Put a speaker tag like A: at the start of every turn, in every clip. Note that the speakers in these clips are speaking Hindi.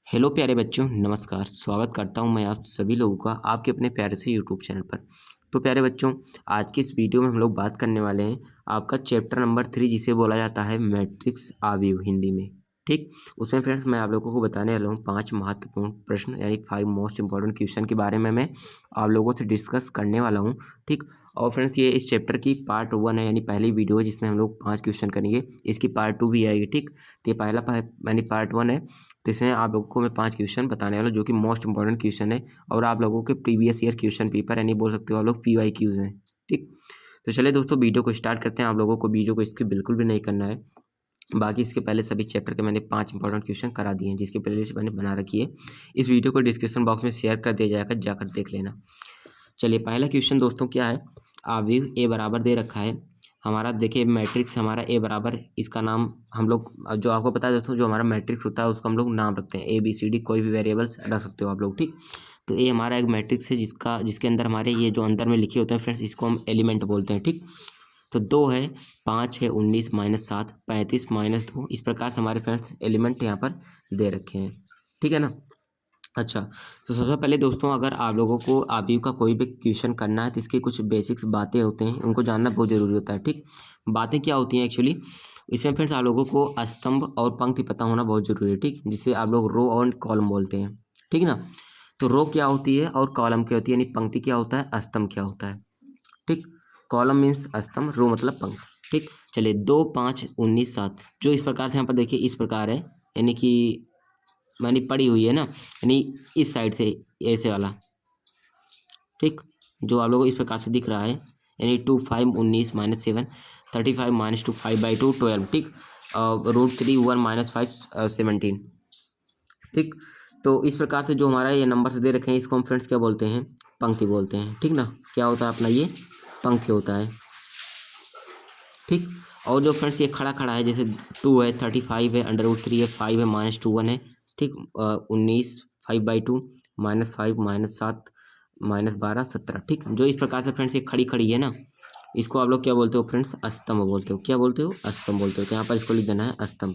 A: हेलो प्यारे बच्चों, नमस्कार। स्वागत करता हूं मैं आप सभी लोगों का आपके अपने प्यारे से यूट्यूब चैनल पर। तो प्यारे बच्चों, आज की इस वीडियो में हम लोग बात करने वाले हैं आपका चैप्टर नंबर 3, जिसे बोला जाता है मैट्रिक्स आव्यूह हिंदी में। ठीक, उसमें फ्रेंड्स मैं आप लोगों को बताने वाला हूँ 5 महत्वपूर्ण प्रश्न, यानी 5 मोस्ट इंपॉर्टेंट क्वेश्चन के बारे में मैं आप लोगों से डिस्कस करने वाला हूँ। ठीक, और फ्रेंड्स ये इस चैप्टर की पार्ट 1 है, यानी पहली वीडियो है जिसमें हम लोग 5 क्वेश्चन करेंगे। इसकी पार्ट 2 भी आएगी। ठीक, तो ये पहला यानी पार्ट 1 है। तो इसमें आप लोगों को मैं 5 क्वेश्चन बताने वाला हूँ जो कि मोस्ट इंपॉर्टेंट क्वेश्चन है और आप लोगों के प्रीवियस ईयर क्वेश्चन पेपर, यानी बोल सकते हो आप लोग PYQs हैं। ठीक, तो चलिए दोस्तों वीडियो को स्टार्ट करते हैं। आप लोगों को वीडियो को स्किप बिल्कुल भी नहीं करना है। बाकी इसके पहले सभी चैप्टर के मैंने 5 इंपॉर्टेंट क्वेश्चन करा दिए हैं, जिसकी प्लेलिस्ट मैंने बना रखी है। इस वीडियो को डिस्क्रिप्शन बॉक्स में शेयर कर दिया जाएगा, जाकर देख लेना। चलिए पहला क्वेश्चन दोस्तों क्या है। आव्यूह ए बराबर दे रखा है हमारा। देखिए मैट्रिक्स हमारा ए बराबर, इसका नाम हम लोग, जो आपको पता है दोस्तों, जो हमारा मैट्रिक्स होता है उसको हम लोग नाम रखते हैं ABCD, कोई भी वेरिएबल्स रख सकते हो आप लोग। ठीक, तो ए हमारा एक मैट्रिक्स है जिसके अंदर हमारे ये जो अंदर में लिखे होते हैं फ्रेंड्स, इसको हम एलिमेंट बोलते हैं। ठीक, तो 2 है, 5 है, 19 माइनस 7, 35 माइनस 2, इस प्रकार से हमारे फ्रेंड्स एलिमेंट यहाँ पर दे रखे हैं। ठीक है ना। अच्छा, तो सबसे पहले दोस्तों, अगर आप लोगों को आव्यूह का कोई भी क्वेश्चन करना है तो इसकी कुछ बेसिक्स बातें होते हैं, उनको जानना बहुत ज़रूरी होता है। ठीक, बातें क्या होती हैं एक्चुअली, इसमें फ्रेंड्स आप लोगों को स्तंभ और पंक्ति पता होना बहुत ज़रूरी है। ठीक, जिसे आप लोग रो और कॉलम बोलते हैं। ठीक ना। तो रो क्या होती है और कॉलम क्या होती है, यानी पंक्ति क्या होता है, स्तंभ क्या होता है। ठीक, कॉलम मीन्स स्तंभ, रो मतलब पंक्ति। ठीक, चलिए 2, 5, 19, 7 जो इस प्रकार से यहाँ पर देखिए इस प्रकार है, यानी कि मैंने पड़ी हुई है ना, यानी इस साइड से ऐसे वाला। ठीक, जो आप लोगों को इस प्रकार से दिख रहा है, यानी 2, 5, 19 माइनस 7, 35 माइनस 2, 5/2, 12। ठीक, √3, 1 माइनस 5, 17। ठीक, तो इस प्रकार से जो हमारा ये नंबर से दे रखे हैं, इसको हम फ्रेंड्स क्या बोलते हैं, पंक्ति बोलते हैं। ठीक ना, क्या होता है अपना ये पंक्ति होता है। ठीक, और जो फ्रेंड्स ये खड़ा खड़ा है, जैसे 2 है, 35 है, √3 है, 5 है, माइनस 2, 1 है। ठीक, 19, 5/2, -5, -7, -12, 17। ठीक, जो इस प्रकार से फ्रेंड्स ये खड़ी खड़ी है ना, इसको आप लोग क्या बोलते हो फ्रेंड्स, स्तंभ बोलते हो। क्या बोलते हो, स्तंभ बोलते हो। तो यहाँ पर इसको लिख देना है स्तंभ।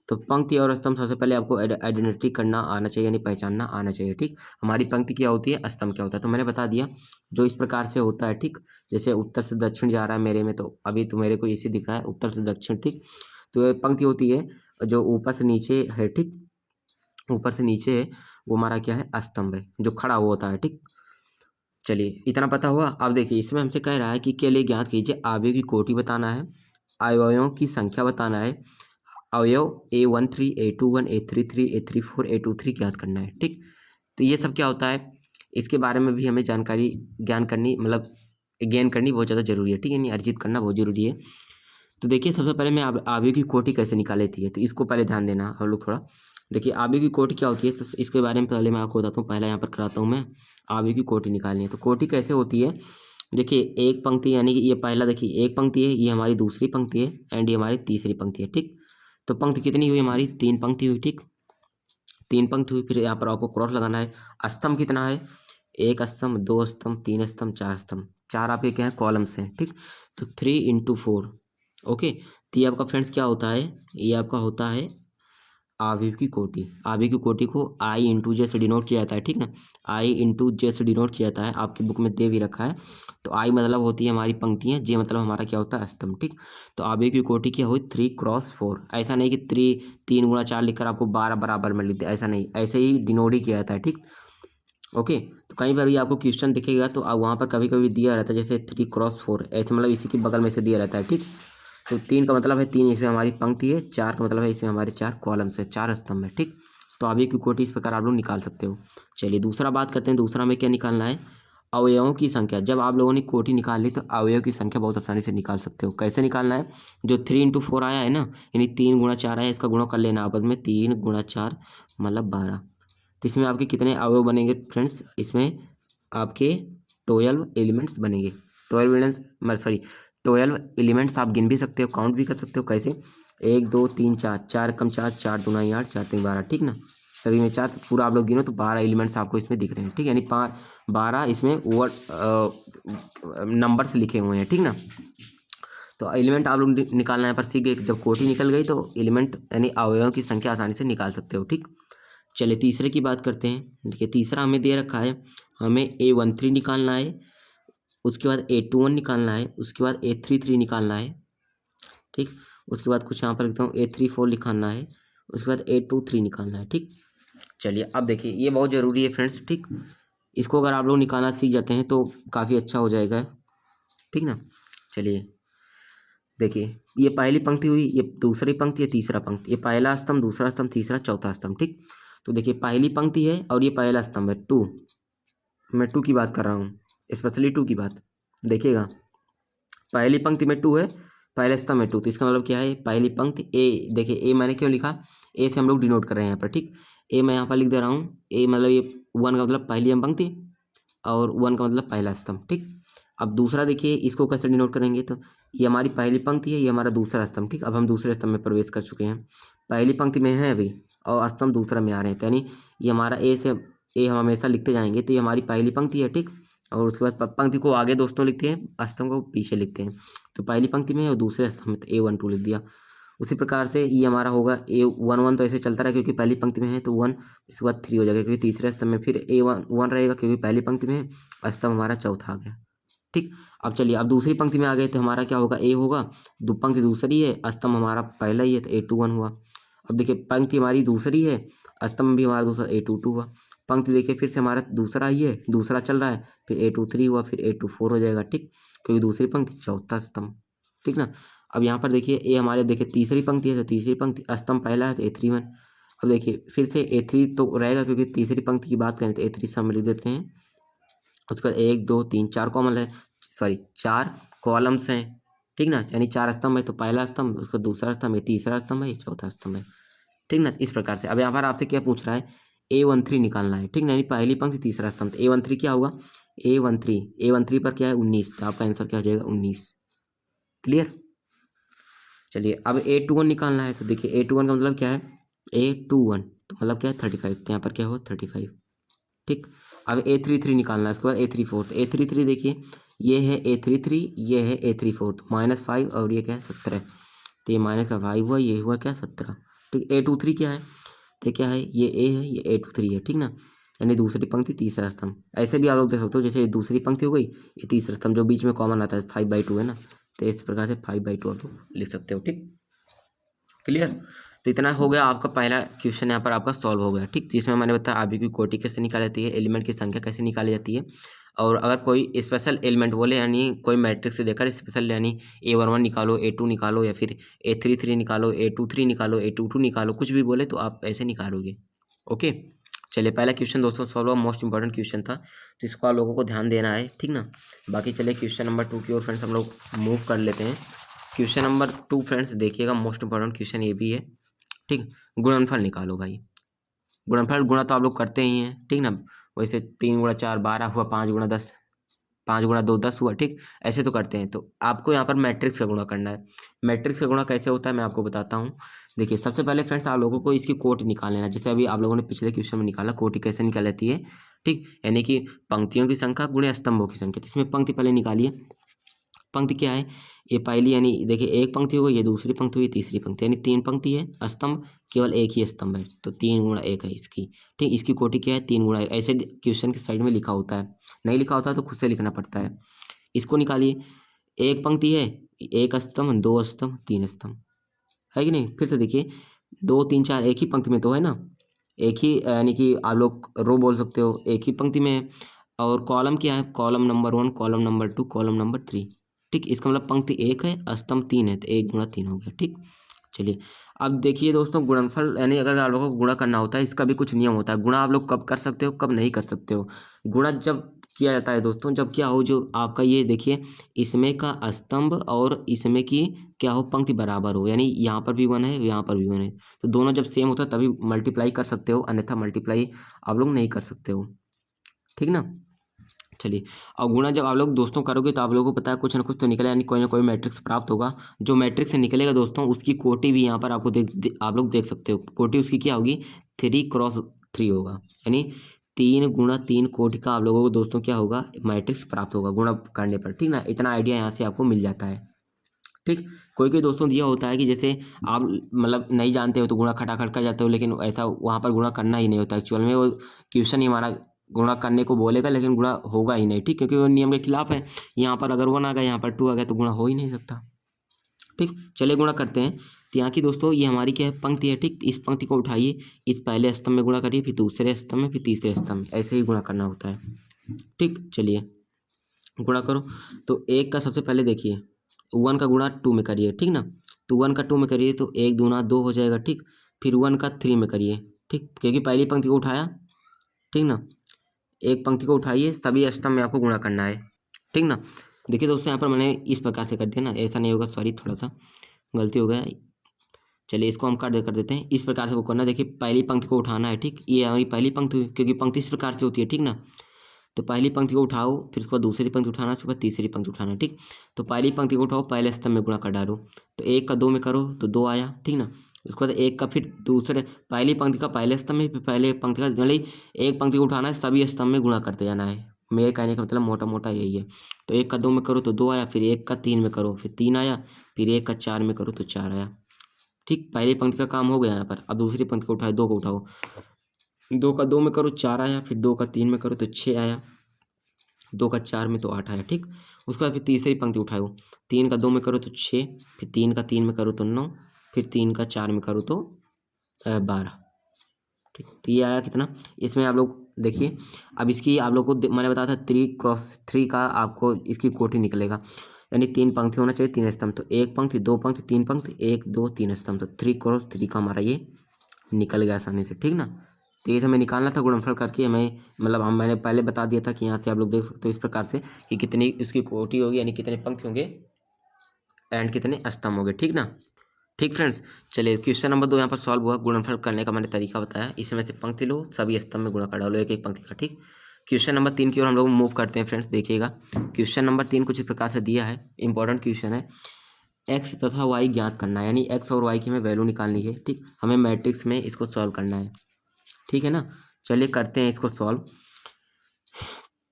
A: तो पंक्ति और स्तंभ सबसे पहले आपको आइडेंटिटी करना आना चाहिए, यानी पहचानना आना चाहिए। ठीक, हमारी पंक्ति क्या होती है, स्तंभ क्या होता है, तो मैंने बता दिया। जो इस प्रकार से होता है, ठीक, जैसे उत्तर से दक्षिण जा रहा है मेरे में, तो अभी तो मेरे को इसे दिख रहा है उत्तर से दक्षिण। ठीक, तो ये पंक्ति होती है जो ऊपर से नीचे है। ठीक, ऊपर से नीचे है, वो हमारा क्या है, स्तंभ है, जो खड़ा हुआ होता है। ठीक, चलिए इतना पता हुआ। अब देखिए इसमें हमसे कह रहा है कि के लिए ज्ञात कीजिए, अवयव की कोटि बताना है, अवयवों की संख्या बताना है, अवयव A13, A21, A33, A34, A23 ज्ञात करना है। ठीक, तो ये सब क्या होता है, इसके बारे में भी हमें जानकारी ज्ञान करनी, मतलब गेन करनी बहुत ज़्यादा जरूरी है। ठीक है, यानी अर्जित करना बहुत जरूरी है। तो देखिए सबसे पहले मैं आव्यूह की कोटि कैसे निकाली थी, तो इसको पहले ध्यान देना हम लोग थोड़ा। देखिए आव्यूह की कोटि क्या होती है, तो इसके बारे में पहले मैं आपको बताता हूँ। पहला यहाँ पर कराता हूँ मैं, आव्यूह की कोटि निकालनी है। तो कोटि कैसे होती है, देखिए एक पंक्ति, यानी कि ये पहला देखिए एक पंक्ति है, ये हमारी दूसरी पंक्ति है, एंड ये हमारी तीसरी पंक्ति है। ठीक, तो पंक्ति कितनी हुई हमारी, 3 पंक्ति हुई। ठीक, 3 पंक्ति हुई। फिर यहाँ पर आपको क्रॉस लगाना है। स्तंभ कितना है, 1 स्तंभ, 2 स्तंभ, 3 स्तंभ, 4 स्तंभ, 4 आपके क्या है, कॉलम्स हैं। ठीक, तो 3 × 4। ओके, तो ये आपका फ्रेंड्स क्या होता है, ये आपका होता है आव्यूह की कोटि। आव्यूह की कोटि को I × J से डिनोट किया जाता है। ठीक ना, I × J से डिनोट किया जाता है, आपकी बुक में दे भी रखा है। तो I मतलब होती है हमारी पंक्तियाँ, J मतलब हमारा क्या होता है, स्तंभ। ठीक, तो आव्यूह की कोटि क्या हुई, 3 × 4। ऐसा नहीं कि 3 × 4 लिखकर आपको 12 बराबर में लिख दे, ऐसा नहीं, ऐसे ही डिनोट ही किया जाता है। ठीक, ओके, तो कहीं पर भी आपको क्वेश्चन दिखेगा तो वहाँ पर कभी कभी दिया रहता है, जैसे 3 × 4, ऐसे मतलब इसी के बगल में से दिया रहता है। ठीक, तो 3 का मतलब है 3, इसमें हमारी पंक्ति है, 4 का मतलब है इसमें हमारे 4 कॉलम्स है, 4 स्तंभ है। ठीक, तो आव्यूह की कोटि इस प्रकार आप लोग निकाल सकते हो। चलिए दूसरा बात करते हैं। दूसरा में क्या निकालना है, अवयवों की संख्या। जब आप लोगों ने कोटि निकाल ली तो अवयव की संख्या बहुत आसानी से निकाल सकते हो। कैसे निकालना है, जो 3 × 4 आया है ना, यानी 3 × 4 आया, इसका गुणा कर लेना आपस में, 3 × 4 मतलब 12। तो इसमें आपके कितने अवयव बनेंगे फ्रेंड्स, इसमें आपके 12 एलिमेंट्स बनेंगे। 12 एलिमेंट्स, सॉरी 12 एलिमेंट्स आप गिन भी सकते हो, काउंट भी कर सकते हो। कैसे, 1, 2, 3, 4, 4 कम 4, 4 दूना 8, 4 3 12। ठीक ना, सभी में 4, तो पूरा आप लोग गिनो तो 12 एलिमेंट्स आपको इसमें दिख रहे हैं। ठीक, यानी 12 इसमें वर्ड नंबर्स लिखे हुए हैं। ठीक ना, तो एलिमेंट आप लोग निकालना यहाँ पर सीख गए। जब कोटि निकल गई तो एलिमेंट यानी अवयवों की संख्या आसानी से निकाल सकते हो। ठीक, चलिए तीसरे की बात करते हैं। देखिए तीसरा हमें दे रखा है, हमें A13 निकालना है, उसके बाद A21 निकालना है, उसके बाद A33 निकालना है, ठीक। उसके बाद कुछ यहाँ पर लिखता हूँ A34 निकालना है, उसके बाद A23 निकालना है, ठीक। चलिए अब देखिए ये बहुत ज़रूरी है फ्रेंड्स, ठीक। इसको अगर आप लोग निकालना सीख जाते हैं तो काफ़ी अच्छा हो जाएगा, ठीक ना। चलिए देखिए ये पहली पंक्ति हुई, ये दूसरी पंक्ति, ये तीसरा पंक्ति, ये पहला स्तंभ, दूसरा स्तंभ, तीसरा चौथा स्तंभ, ठीक। तो देखिए पहली पंक्ति है और ये पहला स्तंभ है 2, मैं 2 की बात कर रहा हूँ, स्पेशली 2 की बात। देखिएगा पहली पंक्ति में 2 है, पहले स्तंभ में 2, तो इसका मतलब क्या है, पहली पंक्ति ए। देखिए ए मैंने क्यों लिखा, ए से हम लोग डिनोट कर रहे हैं यहाँ पर, ठीक। ए मैं यहाँ पर लिख दे रहा हूँ, ए मतलब ये 1 का मतलब पहली पंक्ति और 1 का मतलब पहला स्तंभ, ठीक। अब दूसरा देखिए इसको कैसे डिनोट करेंगे, तो ये हमारी पहली पंक्ति है, ये हमारा दूसरा स्तंभ, ठीक। अब हम दूसरे स्तंभ में प्रवेश कर चुके हैं, पहली पंक्ति में है अभी और स्तंभ दूसरा में आ रहे हैं, यानी ये हमारा ए से, ए हम हमेशा लिखते जाएंगे, तो ये हमारी पहली पंक्ति है, ठीक। और उसके बाद पंक्ति को आगे दोस्तों लिखते हैं, स्तंभ को पीछे लिखते हैं, तो पहली पंक्ति में और दूसरे स्तंभ में तो A12 लिख दिया। उसी प्रकार से ये हमारा होगा A11, तो ऐसे चलता रहा क्योंकि पहली पंक्ति में है तो 1, इसके बाद 3 हो जाएगा क्योंकि तीसरे स्तंभ में फिर A1 रहेगा क्योंकि पहली पंक्ति में है, स्तंभ हमारा चौथा आ गया, ठीक। अब चलिए अब दूसरी पंक्ति में आ गए तो हमारा क्या होगा, ए होगा, पंक्ति दूसरी है, स्तंभ हमारा पहला ही है तो A21 हुआ। अब देखिए पंक्ति हमारी दूसरी है, स्तंभ भी हमारा दूसरा A22 हुआ। पंक्ति देखिए फिर से हमारा दूसरा ही है, दूसरा चल रहा है, फिर A23 हुआ, फिर A24 हो जाएगा, ठीक, क्योंकि दूसरी पंक्ति चौथा स्तंभ, ठीक ना। अब यहाँ पर देखिए ए हमारे देखिए तीसरी पंक्ति है तो तीसरी पंक्ति, स्तंभ पहला है तो A31। अब देखिए फिर से A3 तो रहेगा क्योंकि तीसरी पंक्ति की बात करें तो A3 से हम लिख देते हैं, उसके बाद 1 2 3 4 कॉलम है, सॉरी 4 कॉलम्स हैं, ठीक ना, यानी 4 स्तंभ है, तो पहला स्तंभ, उसका दूसरा स्तंभ है, तीसरा स्तंभ है, चौथा स्तंभ है, ठीक ना। इस प्रकार से अब यहाँ पर आपसे क्या पूछ रहा है, A13 निकालना है, ठीक ना, यानी पहली पंक्ति तीसरा स्तंभ, तो A13 क्या होगा, A13 पर क्या है 19, तो आपका आंसर क्या हो जाएगा 19, क्लियर। चलिए अब A21 निकालना है, तो देखिए A21 का मतलब क्या है, A21 तो मतलब क्या है 35, तो यहाँ पर क्या होगा 35, ठीक। अब A33 निकालना है, उसके बाद A34, तो A33 देखिए ये है A33, ये है A34, तो -5 और ये क्या है 17, तो ये माइनस का 5 हुआ, ये हुआ क्या 17, ठीक। A23 क्या है, तो क्या है, ये A है, ये A23 है, ठीक ना, यानी दूसरी पंक्ति तीसरा स्तंभ। ऐसे भी आप लोग देख सकते हो, जैसे ये दूसरी पंक्ति हो गई, ये तीसरा स्तंभ जो बीच में कॉमन आता है 5/2 है ना, तो इस प्रकार से 5/2 आप लोग लिख सकते हो, ठीक, क्लियर। तो इतना हो गया, आपका पहला क्वेश्चन यहाँ पर आपका सॉल्व हो गया, ठीक। जिसमें मैंने बताया आगे की कोटि कैसे निकाली जाती है, एलिमेंट की संख्या कैसे निकाली जाती है, और अगर कोई स्पेशल एलिमेंट बोले यानी कोई मैट्रिक्स से देकर स्पेशल यानी A11 निकालो, A2 निकालो, या फिर A33 निकालो, A23 निकालो, A22 निकालो, कुछ भी बोले तो आप ऐसे निकालोगे, ओके। चलिए पहला क्वेश्चन दोस्तों सॉल्व हुआ, मोस्ट इंपॉर्टेंट क्वेश्चन था, तो इसको आप लोगों को ध्यान देना है, ठीक ना। बाकी चलिए क्वेश्चन नंबर 2 की ओर फ्रेंड्स हम लोग मूव कर लेते हैं। क्वेश्चन नंबर 2 फ्रेंड्स देखिएगा, मोस्ट इंपॉर्टेंट क्वेश्चन ये भी है, ठीक। गुणनफल निकालो भाई, गुणनफल गुणा तो आप लोग करते ही हैं, ठीक ना। वैसे 3 × 4 12 हुआ, 5 × 10 5 × 2 10 हुआ, ठीक। ऐसे तो करते हैं, तो आपको यहाँ पर मैट्रिक्स का गुणा करना है। मैट्रिक्स का गुणा कैसे होता है मैं आपको बताता हूँ। देखिए सबसे पहले फ्रेंड्स आप लोगों को इसकी कोटि निकाल लेना, जैसे अभी आप लोगों ने पिछले क्वेश्चन में निकाला, कोटि कैसे निकाल लेती है, ठीक। यानी कि पंक्तियों की संख्या गुणे स्तंभों की संख्या, तो इसमें पंक्ति पहले निकालिए। पंक्ति क्या है, ये पहली यानी देखिए एक पंक्ति हो गई, ये दूसरी पंक्ति हुई, तीसरी पंक्ति, यानी 3 पंक्ति है, स्तंभ केवल एक ही स्तंभ है, तो 3 × 1 है इसकी, ठीक। इसकी कोटि क्या है 3 × 1, ऐसे क्वेश्चन के साइड में लिखा होता है, नहीं लिखा होता है तो खुद से लिखना पड़ता है। इसको निकालिए, एक पंक्ति है, एक स्तंभ, 2 स्तंभ, 3 स्तंभ, है कि नहीं। फिर से देखिए 2 3 4 एक ही पंक्ति में तो है ना, एक ही यानी कि आप लोग रो बोल सकते हो, एक ही पंक्ति में है। और कॉलम क्या है, column number 1, column number 2, column number 3, ठीक। इसका मतलब पंक्ति एक है, स्तंभ 3 है, तो 1 × 3 हो गया, ठीक। चलिए अब देखिए दोस्तों, गुणनफल यानी अगर आप लोगों को गुणा करना होता है, इसका भी कुछ नियम होता है। गुणा आप लोग कब कर सकते हो, कब नहीं कर सकते हो। गुणा जब किया जाता है दोस्तों, जब क्या हो, जो आपका ये देखिए इसमें का स्तंभ और इसमें की क्या हो, पंक्ति बराबर हो, यानी यहाँ पर भी 1 है, यहाँ पर भी 1 है, तो दोनों जब सेम होता है तभी मल्टीप्लाई कर सकते हो, अन्यथा मल्टीप्लाई आप लोग नहीं कर सकते हो, ठीक ना। चलिए और गुणा जब आप लोग दोस्तों करोगे तो आप लोगों को पता है कुछ ना कुछ तो निकले, यानी कोई ना कोई मैट्रिक्स प्राप्त होगा। जो मैट्रिक्स से निकलेगा दोस्तों उसकी कोटि भी यहाँ पर आपको आप लोग देख सकते हो। कोटि उसकी क्या होगी, 3 × 3 होगा, यानी 3 × 3 कोटि का आप लोगों को दोस्तों क्या होगा, मैट्रिक्स प्राप्त होगा गुणा करने पर, ठीक ना। इतना आइडिया यहाँ से आपको मिल जाता है, ठीक। कोई कोई दोस्तों दिया होता है कि जैसे आप मतलब नहीं जानते हो तो गुणा खटाखट कर जाते हो, लेकिन ऐसा वहाँ पर गुणा करना ही नहीं होता। एक्चुअल में वो क्वेश्चन ही हमारा गुणा करने को बोलेगा लेकिन गुणा होगा ही नहीं, ठीक, क्योंकि वो नियम के खिलाफ है। यहाँ पर अगर 1 आ गया, यहाँ पर 2 आ गया तो गुणा हो ही नहीं सकता। ठीक, चलिए गुणा करते हैं। तो यहाँ की दोस्तों ये हमारी क्या है, पंक्ति है। ठीक, इस पंक्ति को उठाइए, इस पहले स्तंभ में गुणा करिए, फिर दूसरे स्तंभ में, फिर तीसरे स्तंभ में, ऐसे ही गुणा करना होता है। ठीक, चलिए गुणा करो। तो 1 का सबसे पहले देखिए 1 का गुणा 2 में करिए, ठीक ना। तो 1 का 2 में करिए तो 1 दूना 2 हो जाएगा। ठीक, फिर 1 का 3 में करिए। ठीक, क्योंकि पहली पंक्ति को उठाया, ठीक ना। एक पंक्ति को उठाइए, सभी स्तंभ में आपको गुणा करना है, ठीक ना। देखिए दोस्तों यहाँ पर मैंने इस प्रकार से कर दिया ना, ऐसा नहीं होगा, सॉरी थोड़ा सा गलती हो गया। चलिए इसको हम कर देते हैं। इस प्रकार से वो करना, देखिए पहली पंक्ति को उठाना है। ठीक, ये हमारी पहली पंक्ति हुई, क्योंकि पंक्ति इस प्रकार से होती है, ठीक ना। तो पहली पंक्ति को उठाओ, फिर उसके बाद दूसरी पंक्ति उठाना, उसके बाद तीसरी पंक्ति उठाना। ठीक, तो पहली पंक्ति को उठाओ, पहले स्तंभ में गुणा कर डालो। तो 1 का 2 में करो तो 2 आया, ठीक ना। उसके बाद 1 का फिर दूसरे पहली पंक्ति का पहले स्तंभ में, फिर पहले पंक्ति का, मतलब एक पंक्ति को उठाना है, सभी स्तंभ में गुणा करते जाना है। मेरे कहने का मतलब मोटा मोटा यही है। तो 1 का 2 में करो तो 2 आया, फिर 1 का 3 में करो फिर 3 आया, फिर 1 का 4 में करो तो 4 आया। ठीक, पहली पंक्ति का काम हो गया यहाँ पर। अब दूसरी पंक्ति को उठाओ, 2 को उठाओ, 2 का 2 में करो 4 आया, फिर 2 का 3 में करो तो 6 आया, 2 का 4 में तो 8 आया। ठीक, उसके बाद फिर तीसरी पंक्ति उठाओ, 3 का 2 में करो तो 6, फिर 3 का 3 में करो तो 9, फिर 3 का 4 में करो तो 12। ठीक, तो ये आया कितना। इसमें आप लोग देखिए, अब इसकी आप लोग को मैंने बताया था 3x3 का आपको इसकी कोटि निकलेगा, यानी 3 पंक्ति होना चाहिए, 3 स्तंभ। तो 1 पंक्ति, 2 पंक्ति, 3 पंक्ति, 1 2 3 स्तंभ। तो 3x3 का हमारा ये निकल गया आसानी से, ठीक ना। तो ये हमें निकालना था गुणनफल करके, हमें मतलब मैंने पहले बता दिया था कि यहाँ से आप लोग देख सकते हो इस प्रकार से कि कितनी उसकी कोटि होगी, यानी कितने पंक्ति होंगे एंड कितने स्तंभ होंगे, ठीक ना। ठीक फ्रेंड्स, चलिए क्वेश्चन नंबर 2 यहाँ पर सॉल्व हुआ। गुणनफल करने का मैंने तरीका बताया, इसमें से पंक्ति लो, सभी स्तंभ में गुणा कर डालो एक एक पंक्ति का। ठीक, क्वेश्चन नंबर 3 की ओर हम लोग मूव करते हैं फ्रेंड्स। देखिएगा क्वेश्चन नंबर 3 कुछ इस प्रकार से दिया है, इंपॉर्टेंट क्वेश्चन है। एक्स तथा वाई ज्ञात करना है, यानी एक्स और वाई की हमें वैल्यू निकालनी है। ठीक, हमें मैट्रिक्स में इसको सॉल्व करना है, ठीक है ना। चलिए करते हैं इसको सॉल्व।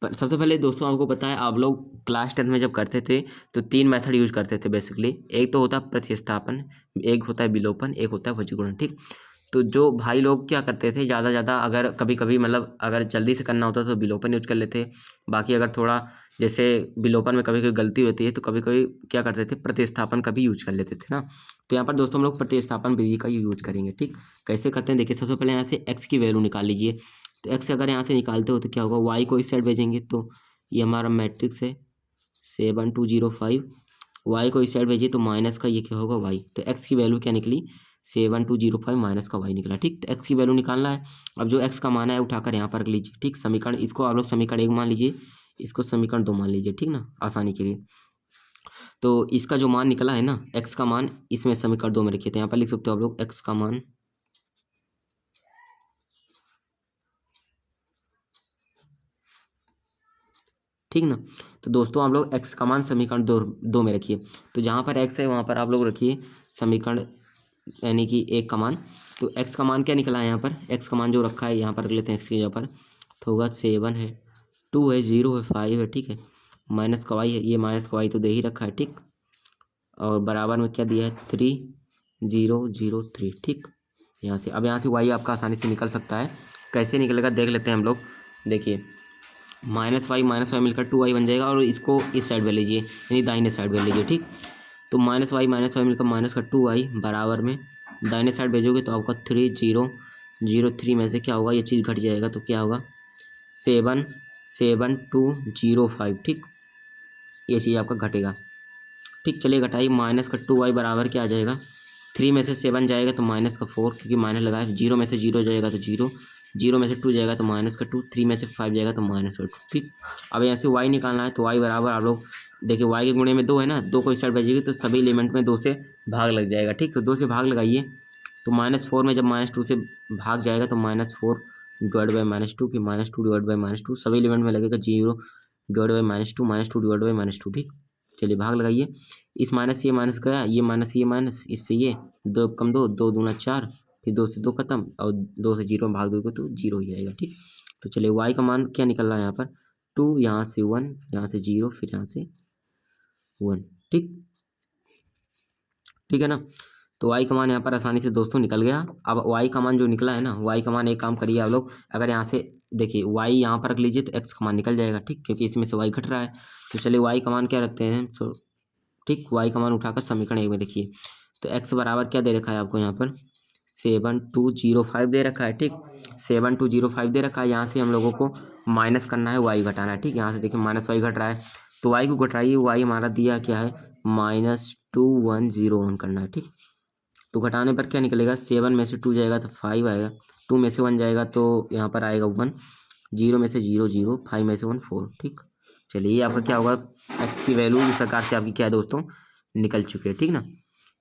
A: पर सबसे पहले दोस्तों आपको पता है, आप लोग क्लास 10 में जब करते थे तो 3 मेथड यूज करते थे बेसिकली। एक तो होता है प्रतिस्थापन, एक होता है विलोपन, एक होता है वजीकरण। ठीक, तो जो भाई लोग क्या करते थे, ज़्यादा अगर कभी कभी मतलब अगर जल्दी से करना होता तो विलोपन यूज कर लेते। बाकी अगर थोड़ा जैसे विलोपन में कभी कभी गलती होती है तो कभी कभी क्या करते थे, प्रतिस्थापन का भी यूज कर लेते थे ना। तो यहाँ पर दोस्तों हम लोग प्रतिस्थापन विधि का यूज करेंगे। ठीक, कैसे करते हैं देखिए, सबसे पहले यहाँ से एक्स की वैल्यू निकाल लीजिए। तो एक्स अगर यहाँ से निकालते हो तो क्या होगा, वाई को इस साइड भेजेंगे तो ये हमारा मैट्रिक्स है 7205। वाई को इस साइड भेजिए तो माइनस का ये क्या होगा वाई। तो एक्स की वैल्यू क्या निकली, 7205 माइनस का वाई निकला। ठीक, तो एक्स की वैल्यू निकालना है। अब जो एक्स का मान है उठाकर यहाँ पर रख लीजिए। ठीक, समीकरण इसको आप लोग समीकरण 1 मान लीजिए, इसको समीकरण 2 मान लीजिए, ठीक ना, आसानी के लिए। तो इसका जो मान निकला है ना, एक्स का मान इसमें समीकरण 2 में रखिए। तो यहाँ पर लिख सकते हो आप लोग एक्स का मान, ठीक ना। तो दोस्तों आप लोग एक्स का मान समीकरण 2 में रखिए। तो जहाँ पर एक्स है वहाँ पर आप लोग रखिए समीकरण यानी कि 1 का मान। तो एक्स का मान क्या निकला है, यहाँ पर एक्स का मान जो रखा है यहाँ पर रख लेते हैं एक्स की जगह पर। तो होगा 7 है, 2 है, 0 है, 5 है, ठीक है, माइनस का वाई है, ये माइनस का वाई तो दे ही रखा है। ठीक, और बराबर में क्या दिया है 3003। ठीक, यहाँ से अब यहाँ से वाई आपका आसानी से निकल सकता है। कैसे निकलेगा देख लेते हैं हम लोग। देखिए माइनस वाई मिलकर 2y बन जाएगा, और इसको इस साइड में लीजिए यानी दाहिने साइड में लीजिए। ठीक, तो माइनस वाई मिलकर माइनस का 2y बराबर में दाहिने साइड भेजोगे तो आपका 3003 में से क्या होगा, ये चीज़ घट जाएगा तो क्या होगा 77205। ठीक, ये चीज़ आपका घटेगा। ठीक, चलिए घटाइए, माइनस का 2y बराबर क्या आ जाएगा, 3 में से 7 जाएगा तो माइनस का 4, क्योंकि माइनस लगाया, 0 में से 0 जाएगा तो 0, 0 में से 2 जाएगा तो माइनस का 2, 3 में से 5 जाएगा तो माइनस का 2। ठीक, अब यहाँ से y निकालना है। तो y बराबर आप लोग देखिए, y के गुणे में 2 है ना, 2 को इस साइड भेजिएगी तो सभी एलिमेंट में 2 से भाग लग जाएगा। ठीक, तो 2 से भाग लगाइए तो -4 में जब -2 से भाग जाएगा तो -4 डिवाइड बाई -2, फिर -2 डिवाइड बाई -2, सभी एलिमेंट में लगेगा 0 डिवाइड बाई -2 डिवाइड बाई -2। ठीक, चलिए भाग लगाइए, इस माइनस से ये माइनस गया, ये माइनस, इससे ये 2 कम 2, 2 दूना 4, फिर 2 से 2 खत्म, और 2 से 0 में भाग दोगे तो 0 ही आएगा। ठीक, तो चलिए y का मान क्या निकल रहा है यहाँ पर 2, यहाँ से 1, यहाँ से 0, फिर यहाँ से 1। ठीक, ठीक है ना। तो वाई का मान यहाँ पर आसानी से दोस्तों निकल गया। अब वाई का मान जो निकला है ना, वाई का मान एक काम करिए आप लोग, अगर यहाँ से देखिए वाई यहाँ पर रख लीजिए तो एक्स का मान निकल जाएगा, ठीक, क्योंकि इसमें से वाई घट रहा है। तो चलिए वाई का मान क्या रखते हैं, तो ठीक वाई का मान उठाकर समीकरण एक में देखिए। तो एक्स बराबर क्या दे रखा है आपको यहाँ पर 7205 दे रखा है, ठीक, 7205 दे रखा है। यहाँ से हम लोगों को माइनस करना है, वाई घटाना है, ठीक। यहाँ से देखिए माइनस वाई घट रहा है, तो वाई को घटाइए, वाई हमारा दिया क्या है -2101 करना है, ठीक। तो घटाने पर क्या निकलेगा, 7 में से 2 जाएगा तो 5 आएगा, 2 में से 1 जाएगा तो यहाँ पर आएगा 1, 0 में से 0 0, 5 में से 1 4, ठीक। चलिए आपका क्या होगा, एक्स की वैल्यू इस प्रकार से आपकी क्या है दोस्तों निकल चुकी है, ठीक ना।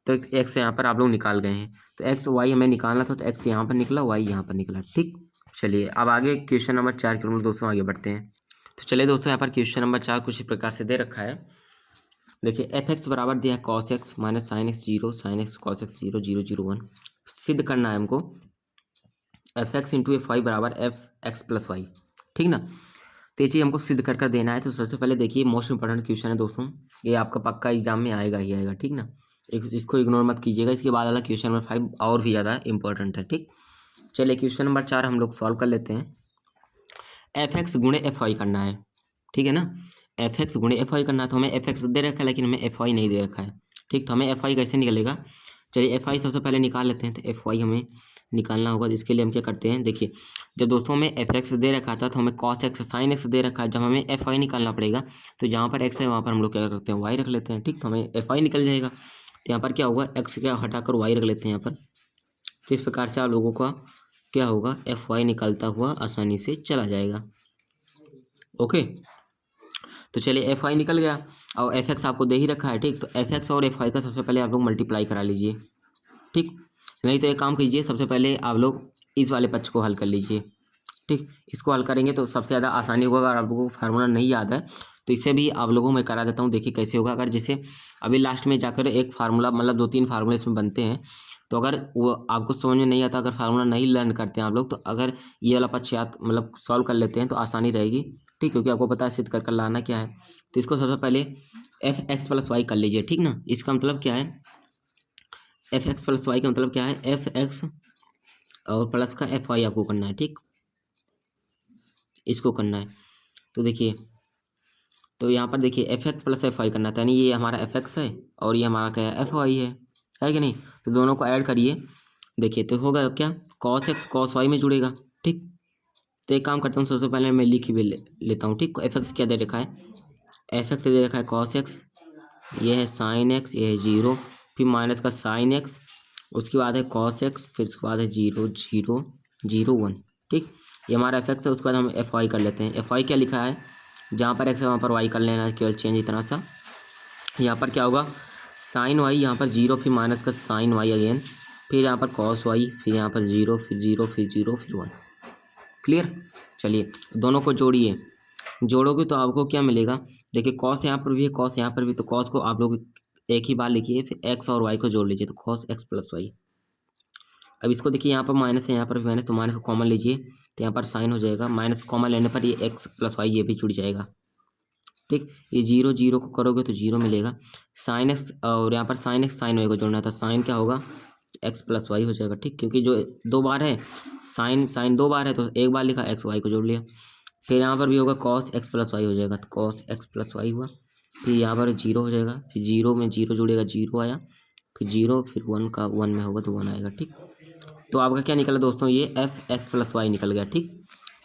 A: तो एक्स यहाँ पर आप लोग निकाल गए हैं, तो एक्स वाई हमें निकालना था, तो एक्स यहाँ पर निकला, वाई यहाँ पर निकला, ठीक। चलिए अब आगे क्वेश्चन नंबर 4 की ओर दोस्तों आगे बढ़ते हैं। तो चलिए दोस्तों यहाँ पर क्वेश्चन नंबर 4 कुछ इस प्रकार से दे रखा है। देखिए एफ एक्स बराबर दिया है cos x minus sine x 0, sine x cos x 0, 0 0 1। सिद्ध करना है हमको f x into f y बराबर एफ एक्स प्लस वाई, ठीक ना। तो ये चीज़ हमको सिद्ध कर देना है। तो सबसे पहले देखिए मोस्ट इंपॉर्टेंट क्वेश्चन है दोस्तों, ये आपका पक्का एग्जाम में आएगा ही आएगा, ठीक ना। इसको इग्नोर मत कीजिएगा। इसके बाद वाला क्वेश्चन नंबर 5 और भी ज़्यादा इंपॉर्टेंट है, ठीक। चलिए क्वेश्चन नंबर 4 हम लोग सॉल्व कर लेते हैं। एफ एक्स गुणे एफ वाई करना है, ठीक है ना। एफ एक्स गुणे एफ वाई करना है, तो हमें एफ एक्स दे रखा है लेकिन हमें एफ वाई नहीं दे रखा है, ठीक। तो हमें एफ वाई कैसे निकलेगा, चलिए एफ वाई सबसे पहले निकाल लेते हैं। तो एफ वाई हमें निकालना होगा, जिसके लिए हम क्या करते हैं, देखिए जब दोस्तों हमें एफ एक्स दे रखा था तो हमें कॉस एक्स साइन एक्स दे रखा है, जब हमें एफ वाई निकालना पड़ेगा तो जहाँ पर एक्स है वहाँ पर हम लोग क्या करते हैं वाई रख लेते हैं, ठीक। तो हमें एफ वाई निकल जाएगा। तो यहाँ पर क्या होगा, एक्स क्या हटाकर वाई रख लेते हैं यहाँ पर। तो इस प्रकार से आप लोगों का क्या होगा, एफ वाई निकलता हुआ आसानी से चला जाएगा, ओके। तो चलिए एफ वाई निकल गया और एफ एक्स आपको दे ही रखा है, ठीक। तो एफ एक्स और एफ वाई का सबसे पहले आप लोग मल्टीप्लाई करा लीजिए, ठीक। नहीं तो एक काम कीजिए, सबसे पहले आप लोग इस वाले पक्ष को हल कर लीजिए, ठीक। इसको हल करेंगे तो सबसे ज़्यादा आसानी होगा। अगर आप लोगों को फार्मूला नहीं याद है तो इसे भी आप लोगों में करा देता हूँ, देखिए कैसे होगा। अगर जैसे अभी लास्ट में जाकर एक फार्मूला मतलब 2-3 फार्मूले इसमें बनते हैं, तो अगर वो आपको समझ में नहीं आता, अगर फार्मूला नहीं लर्न करते हैं आप लोग, तो अगर ये वाला पक्ष याद मतलब सॉल्व कर लेते हैं तो आसानी रहेगी, ठीक। क्योंकि आपको पता है सिद्ध कर लाना क्या है। तो इसको सबसे पहले एफ एक्स प्लस वाई कर लीजिए, ठीक ना। इसका मतलब क्या है, एफ एक्स प्लस वाई का मतलब क्या है, एफ एक्स और प्लस का एफ वाई आपको करना है, ठीक, इसको करना है। तो देखिए, तो यहाँ पर देखिए f x plus f y करना था, यानी ये हमारा एफ एक्स है और ये हमारा क्या है एफ वाई है कि नहीं। तो दोनों को ऐड करिए, देखिए तो होगा क्या, कॉस एक्स कॉस वाई में जुड़ेगा, ठीक। तो एक काम करता हूँ, सबसे पहले मैं लिख भी लेता हूँ, ठीक। एफ एक्स क्या दे रखा है, एफ एक्स दे रखा है कॉस एक्स, ये है साइन एक्स, ये है 0, फिर माइनस का साइन एक्स, उसके बाद है कॉस एक्स, फिर उसके बाद है 0 0 0 1, ठीक। ये हमारा एफ एक्स है। उसके बाद हम एफ वाई कर लेते हैं। एफ वाई क्या लिखा है, जहाँ पर एक्स है वहाँ पर वाई कर लेना है, केवल चेंज इतना सा। यहाँ पर क्या होगा, साइन वाई, यहाँ पर 0, फिर माइनस का साइन वाई अगेन, फिर यहाँ पर कॉस वाई, फिर यहाँ पर 0 फिर 0 फिर 0 फिर 1, क्लियर। चलिए दोनों को जोड़िए, जोड़ोगे तो आपको क्या मिलेगा, देखिए कॉस यहाँ पर भी है, कॉस यहाँ पर भी, तो कॉस को आप लोग एक ही बार लिखिए, फिर एक्स और वाई को जोड़ लीजिए, तो कॉस एक्स प्लस वाई। अब इसको देखिए यहाँ पर माइनस है, यहाँ पर भी माइनस, तो माइनस को कॉमन लीजिए, तो यहाँ पर साइन हो जाएगा, माइनस कॉमन लेने पर ये एक्स प्लस वाई ये भी जुड़ जाएगा, ठीक। ये 0 0 को करोगे तो 0 मिलेगा, साइन एक्स और यहाँ पर साइन एक्स साइन वाई को जोड़ना था, साइन क्या होगा एक्स प्लस वाई हो जाएगा, ठीक। क्योंकि जो 2 बार है साइन साइन 2 बार है तो एक बार लिखा एक्स वाई को जोड़ लिया। फिर यहाँ पर भी होगा कॉस एक्स प्लस वाई हो जाएगा, तो कॉस एक्स प्लस वाई हुआ। फिर यहाँ पर 0 हो जाएगा, फिर 0 में 0 जुड़ेगा, 0 आया, फिर 0 फिर 1 का 1 में होगा तो 1 आएगा, ठीक। तो आपका क्या निकला दोस्तों, ये एफ एक्स प्लस वाई निकल गया, ठीक।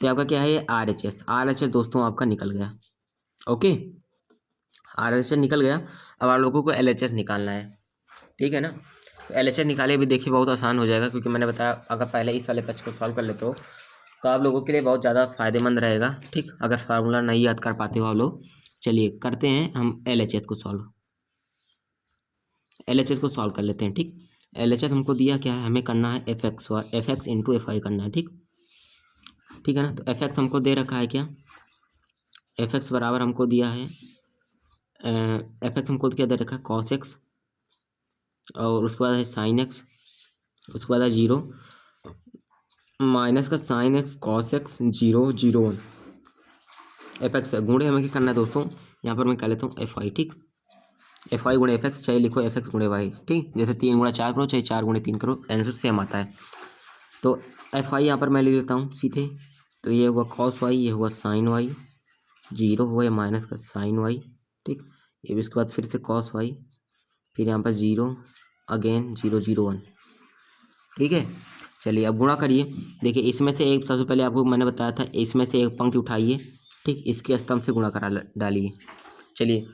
A: तो आपका क्या है, ये आर एच एस दोस्तों आपका निकल गया, ओके। आर एच एस निकल गया। अब आप लोगों को एल एच एस निकालना है, ठीक है ना। तो एल एच एस निकाले भी देखिए बहुत आसान हो जाएगा, क्योंकि मैंने बताया अगर पहले इस वाले पक्ष को सॉल्व कर लेते हो तो आप लोगों के लिए बहुत ज़्यादा फायदेमंद रहेगा, ठीक। अगर फार्मूला नहीं याद कर पाते हो आप लोग, चलिए करते हैं हम एल एच एस को सॉल्व, एल एच एस को सॉल्व कर लेते हैं, ठीक। एल एच एस हमको दिया क्या है, हमें करना है F x into F I करना है, ठीक, ठीक है ना। तो एफ एक्स हमको दे रखा है क्या, एफ एक्स बराबर हमको दिया है एफ एक्स हमको क्या दे रखा है कॉस एक्स, और उसके बाद है साइन एक्स, उसके बाद है 0 माइनस का sine x cos x 0 0 1। F x गुणे हमें क्या करना है दोस्तों, यहाँ पर मैं कह लेता हूँ एफ आई, ठीक। एफ वाई गुणे एफ एक्स, चाहे लिखो एफ एक्स गुणे वाई, ठीक। जैसे 3 गुणा 4 करो चाहे 4 गुणे 3 करो, आंसर सेम आता है। तो एफ आई यहाँ पर मैं लिख लेता हूँ सीधे। तो ये हुआ कॉस वाई, ये हुआ साइन वाई, जीरो हुआ या माइनस का साइन वाई, ठीक। ये भी उसके बाद फिर से कॉस वाई, फिर यहाँ पर जीरो, अगेन 0 0 1, ठीक है। चलिए अब गुणा करिए। देखिए इसमें से एक, सबसे पहले आपको मैंने बताया था, इसमें से एक पंक्ति उठाइए, ठीक, इसके स्तंभ से गुणा करा डालिए। चलिए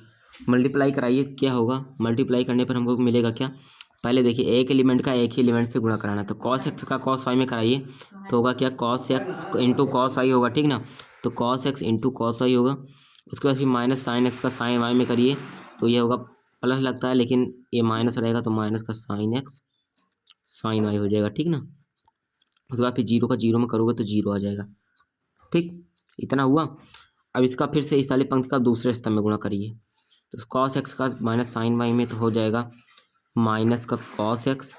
A: मल्टीप्लाई कराइए, क्या होगा, मल्टीप्लाई करने पर हमको मिलेगा क्या। पहले देखिए एक एलिमेंट का एक ही एलिमेंट से गुणा कराना, तो कॉस एक्स का कॉस वाई में कराइए, तो होगा क्या, cos x into cos y होगा, ठीक ना। तो cos x into cos y होगा। उसके बाद फिर माइनस साइन एक्स का साइन वाई में करिए, तो ये होगा, प्लस लगता है लेकिन ये माइनस रहेगा, तो माइनस का साइन एक्स साइन वाई हो जाएगा, ठीक ना। उसके बाद फिर जीरो का जीरो में करोगे तो जीरो आ जाएगा, ठीक। इतना हुआ। अब इसका फिर से इस वाली पंक्ति का दूसरे स्तंभ में गुणा करिए, तो कॉस एक्स का माइनस साइन वाई में तो हो जाएगा माइनस का कॉस एक्स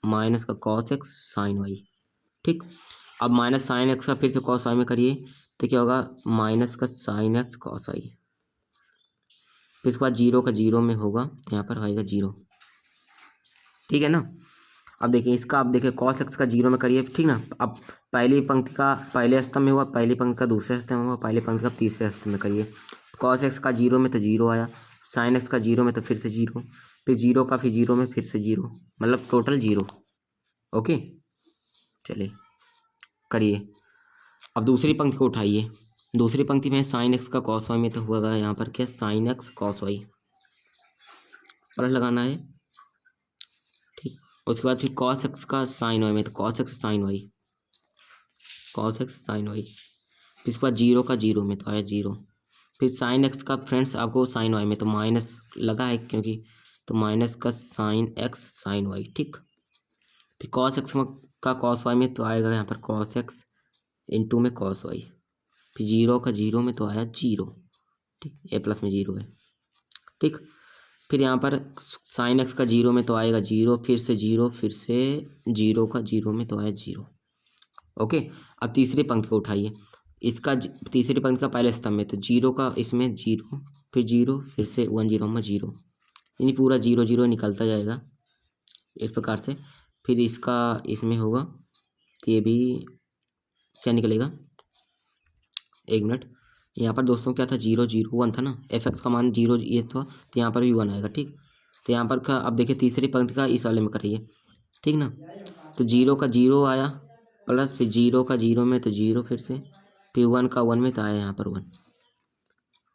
A: माइनस का कॉस एक्स साइन वाई, ठीक। अब माइनस साइन एक्स का फिर से कॉस वाई में करिए, तो क्या होगा, माइनस का साइन एक्स कॉस वाई। फिर उसके बाद जीरो का जीरो में होगा, तो यहाँ पर आएगा जीरो, ठीक है ना। अब देखिए इसका, अब देखिए कॉस एक्स का जीरो में करिए, ठीक ना। अब पहली पंक्ति का पहले स्तंभ में हुआ, पहली पंक्ति का दूसरे स्तंभ में हुआ, पहली पंक्ति का तीसरे स्तंभ में करिए। कॉस एक्स का जीरो में तो जीरो आया, साइन एक्स का जीरो में तो फिर से जीरो, फिर जीरो का फिर जीरो में फिर से जीरो, मतलब टोटल जीरो। ओके, चलिए करिए। अब दूसरी पंक्ति को उठाइए, दूसरी पंक्ति में साइन एक्स का कॉस वाई में तो हुआ यहाँ पर क्या, sine x cos y, plus लगाना है, ठीक। उसके बाद फिर कॉस एक्स का साइन वाई में तो cos x sine y, cos x sine y. फिर इसके बाद जीरो का जीरो में तो आया जीरो। फिर साइन एक्स का फ्रेंड्स आपको साइन वाई में तो माइनस लगा है, क्योंकि तो माइनस का साइन एक्स साइन वाई, ठीक। फिर कॉस एक्स का कॉस वाई में तो आएगा यहाँ पर कॉस एक्स इंटू में कॉस वाई। फिर जीरो का जीरो में तो आया जीरो, ठीक, ए प्लस में जीरो है, ठीक। फिर यहाँ पर साइन एक्स का जीरो में तो आएगा जीरो, फिर से जीरो, फिर से जीरो का जीरो में तो आया जीरो। ओके, अब तीसरी पंक्ति को उठाइए, इसका तीसरी पंक्ति का पहले स्तंभ में तो जीरो का, इसमें जीरो, फिर जीरो, फिर से 1 0 में जीरो, यानी पूरा जीरो जीरो निकलता जाएगा इस प्रकार से। फिर इसका इसमें होगा, तो ये भी क्या निकलेगा, एक मिनट, यहाँ पर दोस्तों क्या था, 0 0 1 था ना, एफ एक्स का मान 0 ये था, तो यहाँ पर भी 1 आएगा, ठीक। तो यहाँ पर का अब देखिए तीसरी पंक्ति का इस वाले में करिए, ठीक ना। तो जीरो का जीरो आया, प्लस फिर जीरो का जीरो में तो जीरो, फिर 1 का 1 में तो आया यहाँ पर 1,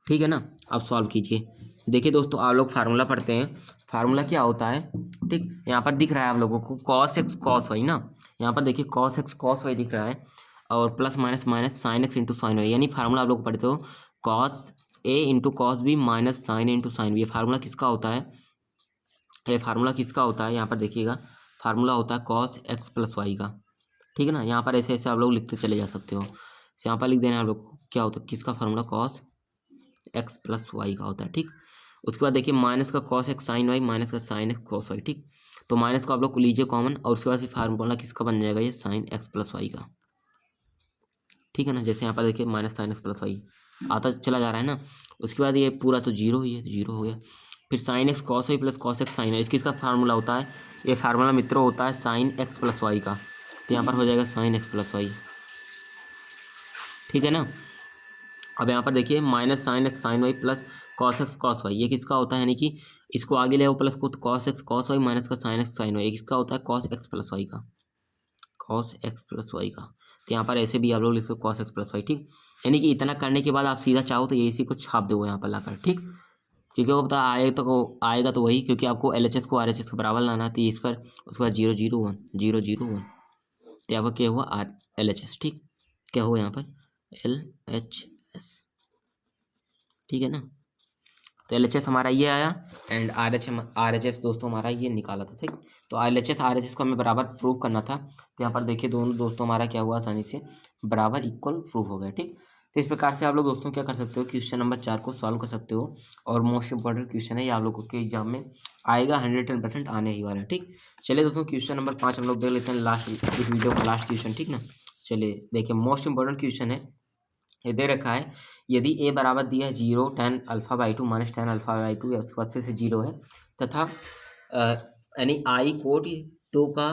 A: ठीक है ना। अब सॉल्व कीजिए। देखिए दोस्तों आप लोग फार्मूला पढ़ते हैं, फार्मूला क्या होता है, ठीक। यहाँ पर दिख रहा है आप लोगों को कॉस एक्स कॉस वाई ना, यहाँ पर देखिए कॉस एक्स कॉस वाई दिख रहा है, और plus minus minus sine x into sine y, यानी फार्मूला आप लोग पढ़ते हो cos A into cos B minus sine into sine B. ये फार्मूला किसका होता है, ये फार्मूला किसका होता है, यहाँ पर देखिएगा फार्मूला होता है कॉस एक्स प्लस वाई का, ठीक है ना। यहाँ पर ऐसे ऐसे आप लोग लिखते चले जा सकते हो, यहाँ पर लिख देना आप लोग को क्या होता है, किसका formula, cos x plus y का होता है, ठीक। उसके बाद देखिए माइनस का cos x sine y minus का साइन एक्स कॉस वाई, ठीक। तो माइनस को आप लोग को लीजिए कॉमन, और उसके बाद फिर फार्मूला किसका बन जाएगा, ये साइन एक्स प्लस वाई का, ठीक है ना। जैसे यहाँ पर देखिए minus sine x plus y आता चला जा रहा है ना। उसके बाद ये पूरा तो जीरो ही है, तो जीरो हो गया। फिर sine x cos y plus cos x sine y, इसका फार्मूला होता है, ये फार्मूला मित्रों होता है साइन एक्स प्लस वाई का, तो यहाँ पर हो जाएगा साइन एक्स प्लस वाई, ठीक है ना। अब यहाँ पर देखिए minus sine x sine y plus cos x cos y, ये किसका होता है, यानी कि इसको आगे ले आओ प्लस को, तो cos x cos y minus का साइन एक्स साइन वाई, किसका होता है, कॉस एक्स प्लस वाई का, कॉस एक्स प्लस वाई का। तो यहाँ पर ऐसे भी आप लोग लिख सकते कॉस एक्स प्लस वाई, ठीक। यानी कि इतना करने के बाद आप सीधा चाहो तो ये इसी को छाप दो यहाँ पर लाकर, ठीक। क्योंकि वो पता आएगा तो वही, क्योंकि आपको LHS को RHS के बराबर लाना है, तो इस पर उसके बाद 0 0 1 0 0 1, तो यहाँ पर क्या हुआ LHS, ठीक। क्या हुआ यहाँ पर LHS, ठीक है ना। तो LHS हमारा ये आया, एंड RHS दोस्तों हमारा ये निकाला था, ठीक। तो LHS RHS को हमें बराबर प्रूव करना था, तो यहाँ पर देखिए दोनों दोस्तों हमारा क्या हुआ, आसानी से बराबर इक्वल प्रूव हो गया, ठीक। तो इस प्रकार से आप लोग दोस्तों क्या कर सकते हो, क्वेश्चन नंबर 4 को सॉल्व कर सकते हो, और मोस्ट इंपॉर्टेंट क्वेश्चन है ये, आप लोगों के एग्जाम में आएगा, 110% आने ही वाला है, ठीक। चलिए दोस्तों क्वेश्चन नंबर 5 हम लोग देख लेते हैं, लास्ट इस वीडियो का लास्ट क्वेश्चन, ठीक ना। चलिए देखिए मोस्ट इंपॉर्टेंट क्वेश्चन है, ये दे रखा है यदि ए बराबर दिया है 0 tan alpha by two minus tan alpha by two, या उसके बाद फिर से 0 है, तथा यानी आई कोटि दो का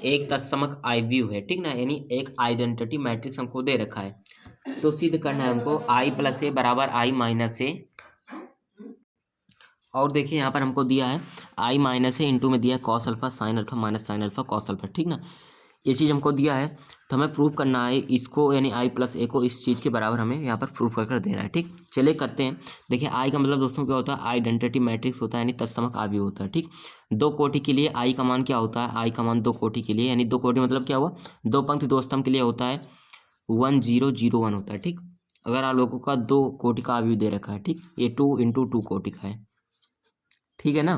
A: एक तत्समक आई व्यू है, ठीक ना, यानी एक आइडेंटिटी मैट्रिक्स हमको दे रखा है। तो सिद्ध करना है हमको आई प्लस ए बराबर आई माइनस ए, और देखिए यहाँ पर हमको दिया है आई माइनस ए इंटू में दिया है cos alpha sine alpha minus sine alpha cos alpha, ठीक ना, ये चीज़ हमको दिया है। तो हमें प्रूफ करना है इसको, यानी आई प्लस ए को इस चीज़ के बराबर हमें यहाँ पर प्रूफ कर देना है, ठीक। चलिए करते हैं। देखिए आई का मतलब दोस्तों क्या होता है, आइडेंटिटी मैट्रिक्स होता है, यानी तत्समक आव्यूह होता है, ठीक। दो कोटि के लिए आई का मान क्या होता है, आई का मान दो कोटि के लिए, यानी दो कोटि मतलब क्या हुआ, दो पंक्ति दो स्तंभ के लिए होता है 1001 होता है, ठीक। अगर आप लोगों का दो कोटि का आव्यूह दे रखा है, ठीक, ये 2 × 2 कोटि का है, ठीक है ना।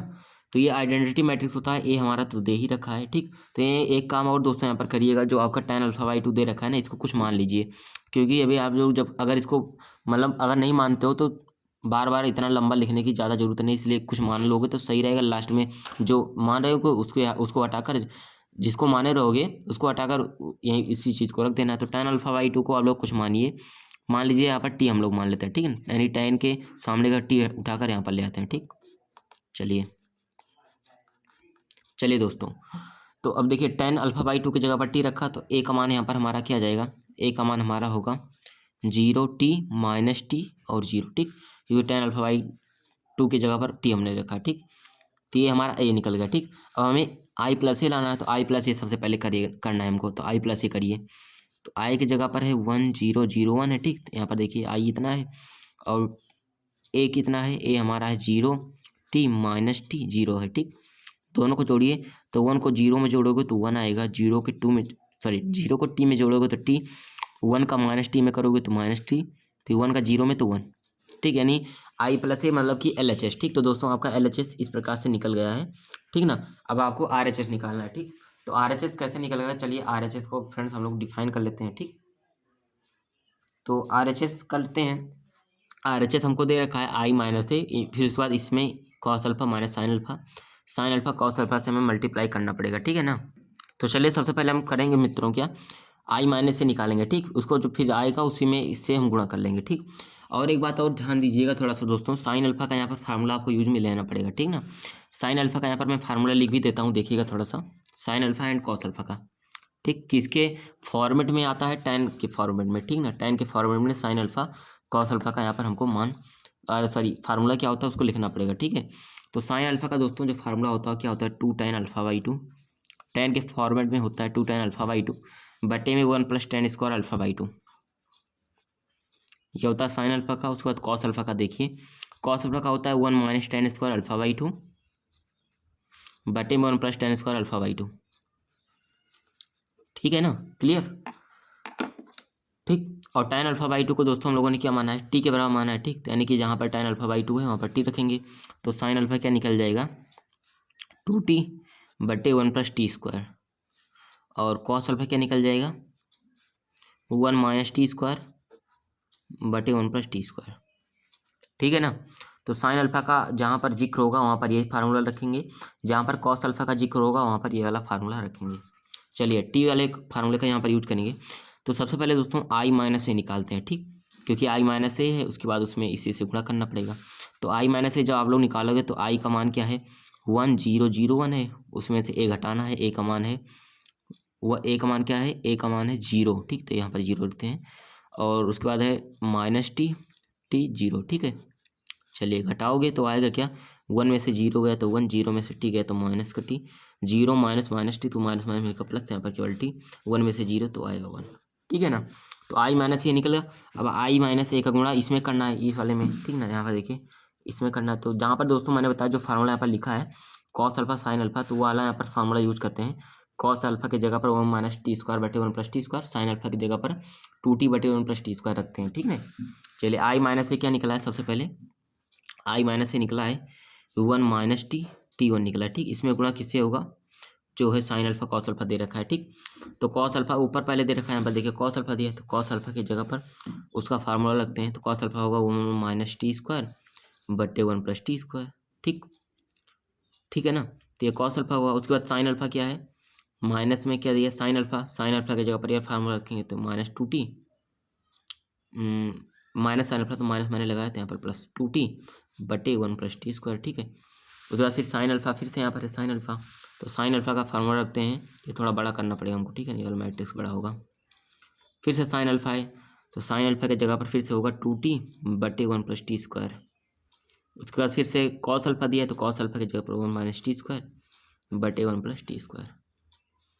A: तो ये आइडेंटिटी मैट्रिक्स होता है, ये हमारा तो दे ही रखा है, ठीक। तो ये एक काम और दोस्तों यहाँ पर करिएगा, जो आपका tan अल्फा बाई टू दे रखा है ना, इसको कुछ मान लीजिए, क्योंकि अभी आप लोग जब अगर इसको मतलब अगर नहीं मानते हो तो बार बार इतना लंबा लिखने की ज़्यादा जरूरत नहीं, इसलिए कुछ मान लोगे तो सही रहेगा। लास्ट में जो मान रहे हो उसको हटाकर, जिसको माने रहोगे उसको हटाकर यही इसी चीज़ को रख देना है। तो tan अल्फा बाई टू को आप लोग कुछ मानिए, मान लीजिए यहाँ पर टी हम लोग मान लेते हैं, ठीक है, यानी tan के सामने का टी उठाकर यहाँ पर ले आते हैं, ठीक। चलिए दोस्तों, तो अब देखिए tan अल्फा बाई टू की जगह पर टी रखा, तो ए का मान यहाँ पर हमारा क्या आ जाएगा, ए का मान हमारा होगा 0t माइनस टी और 0, ठीक, क्योंकि tan अल्फा बाई टू की जगह पर टी हमने रखा, ठीक। तो ये हमारा ए निकल गया, ठीक। अब हमें आई प्लस ए लाना है, तो आई प्लस ए सबसे पहले करना है हमको, तो आई प्लस ए करिए। तो आई की जगह पर है 1001 है, ठीक। तो यहाँ पर देखिए आई इतना है और ए कितना है, ए हमारा है 0, टी माइनस टी 0 है, ठीक। दोनों को जोड़िए, तो 1 को 0 में जोड़ोगे तो 1 आएगा, 0 के 2 में, सॉरी 0 को टी में जोड़ोगे तो टी, 1 का माइनस टी में करोगे तो माइनस टी, फिर 1 का 0 में तो 1, ठीक। यानी आई प्लस ए मतलब कि LHS, ठीक। तो दोस्तों आपका LHS इस प्रकार से निकल गया है, ठीक ना। अब आपको RHS निकालना है, ठीक। तो RHS कैसे निकलेगा, चलिए RHS को फ्रेंड्स हम लोग डिफाइन कर लेते हैं, ठीक। तो RHS करते हैं। RHS हमको दे रखा है आई माइनस ए, फिर उसके बाद इसमें cos alpha minus sine alpha, sine alpha cos alpha से हमें मल्टीप्लाई करना पड़ेगा, ठीक है ना। तो चलिए सबसे पहले हम करेंगे मित्रों क्या, आई माइनस से निकालेंगे, ठीक। उसको जो फिर आएगा उसी में इससे हम गुणा कर लेंगे, ठीक। और एक बात और ध्यान दीजिएगा थोड़ा सा दोस्तों, साइन अल्फा का यहाँ पर फार्मूला आपको यूज में लेना पड़ेगा, ठीक ना। साइन अल्फा का यहाँ पर मैं फार्मूला लिख भी देता हूँ, देखिएगा थोड़ा सा, sine alpha and cos alpha का, ठीक। किसके फॉर्मेट में आता है, tan के फॉर्मेट में, ठीक ना। tan के फॉर्मेट में साइन अल्फा कॉस अल्फा का यहाँ पर हमको मान, सॉरी फार्मूला क्या होता है उसको लिखना पड़ेगा, ठीक है। तो साइन अल्फा का दोस्तों जो फार्मूला होता है क्या होता है, 2 tan alpha by two, tan के फॉर्मेट में होता है 2 tan अल्फा बाई टू बटे में 1 + tan square alpha by two, ये होता है साइन अल्फा का। उसके बाद कॉस अल्फा का देखिए, कॉस अल्फा का होता है 1 - tan square alpha by two बटे में 1 + tan square alpha by two, ठीक है ना, क्लियर, ठीक। और tan अल्फा बाई टू को दोस्तों हम लोगों ने क्या माना है, टी के बराबर माना है, ठीक। यानी कि जहाँ पर tan अल्फा बाई टू है वहाँ पर टी रखेंगे, तो साइन अल्फा क्या निकल जाएगा 2t बटे 1 + t स्क्वायर, और कॉस अल्फा क्या निकल जाएगा 1 - t स्क्वायर बटे 1 + t स्क्वायर, ठीक है ना। तो साइन अल्फा का जहाँ पर जिक्र होगा वहाँ पर यही फार्मूला रखेंगे, जहाँ पर कॉस अल्फा का जिक्र होगा वहाँ पर ये वाला फार्मूला रखेंगे। चलिए टी वाले फार्मूले का यहाँ पर यूज करेंगे। तो सबसे पहले दोस्तों आई माइनस ए निकालते हैं, ठीक, क्योंकि आई माइनस ए है, उसके बाद उसमें इसी से गुणा करना पड़ेगा। तो आई माइनस ए जब आप लोग निकालोगे तो आई का मान क्या है 1001 है, उसमें से ए घटाना है, ए का मान है वह, ए का मान क्या है, ए का मान है 0, ठीक। तो यहाँ पर 0 लिखते हैं, और उसके बाद है -t 0, ठीक है। चलिए घटाओगे तो आएगा क्या, 1 में से 0 गया तो 1, 0 में से टी गया तो माइनस का टी, 0 माइनस टी, तो माइनस माइनस मिलकर प्लस, यहाँ पर केवल टी, 1 में से 0 तो आएगा 1, ठीक है ना। तो आई माइनस ये निकला। अब आई माइनस ए का गुणा इसमें करना है, इस वाले में, ठीक ना, यहाँ पर देखिए इसमें करना है। तो जहाँ पर दोस्तों मैंने बताया जो फार्मूला यहाँ पर लिखा है कॉस अल्फा साइन अल्फा, तो वो वाला यहाँ पर फार्मूला यूज करते हैं। कॉस अल्फा की जगह पर 1 - t स्क्वायर बटे 1 + t स्क्वायर, साइन अल्फा की जगह पर 2t बटे 1 + t स्क्वायर रखते हैं, ठीक है। चलिए आई माइनस से क्या निकला है, सबसे पहले आई माइनस से निकला है 1 - t 1 निकला, ठीक। इसमें गुणा किससे होगा, जो है साइन अल्फा कॉस अल्फा दे रखा है, ठीक। तो कॉस अल्फा ऊपर पहले दे रखा है, यहाँ पर देखिए कॉस अल्फा दिया है, तो कॉस अल्फा की जगह पर उसका फार्मूला लगते हैं। तो कॉस अल्फा होगा 1 - t स्क्वायर बटे 1 + t स्क्वायर, ठीक, ठीक है ना। तो ये कॉस अल्फा हुआ। उसके बाद साइन अल्फा क्या है, माइनस में क्या दिया साइन अल्फा, साइन अल्फा की जगह पर यह फार्मूला रखेंगे तो -2t माइनस साइन अल्फा, तो माइनस मैंने लगाया था यहाँ पर प्लस 2t बटे 1 + t स्क्वायर, ठीक है। उसके बाद फिर साइन अल्फा, फिर से यहाँ पर है साइन अल्फा, तो साइन अल्फा का फार्मूला रखते हैं, ये थोड़ा बड़ा करना पड़ेगा हमको, ठीक है, नहीं मैट्रिक्स बड़ा होगा। फिर से साइन अल्फा है, तो साइन अल्फा की जगह पर फिर से होगा 2t बटे 1 + t स्क्वायर। उसके बाद फिर से कॉस अल्फा दिया है, तो कॉस अल्फा की जगह पर 1 - t स्क्वायर बटे 1 + t स्क्वायर,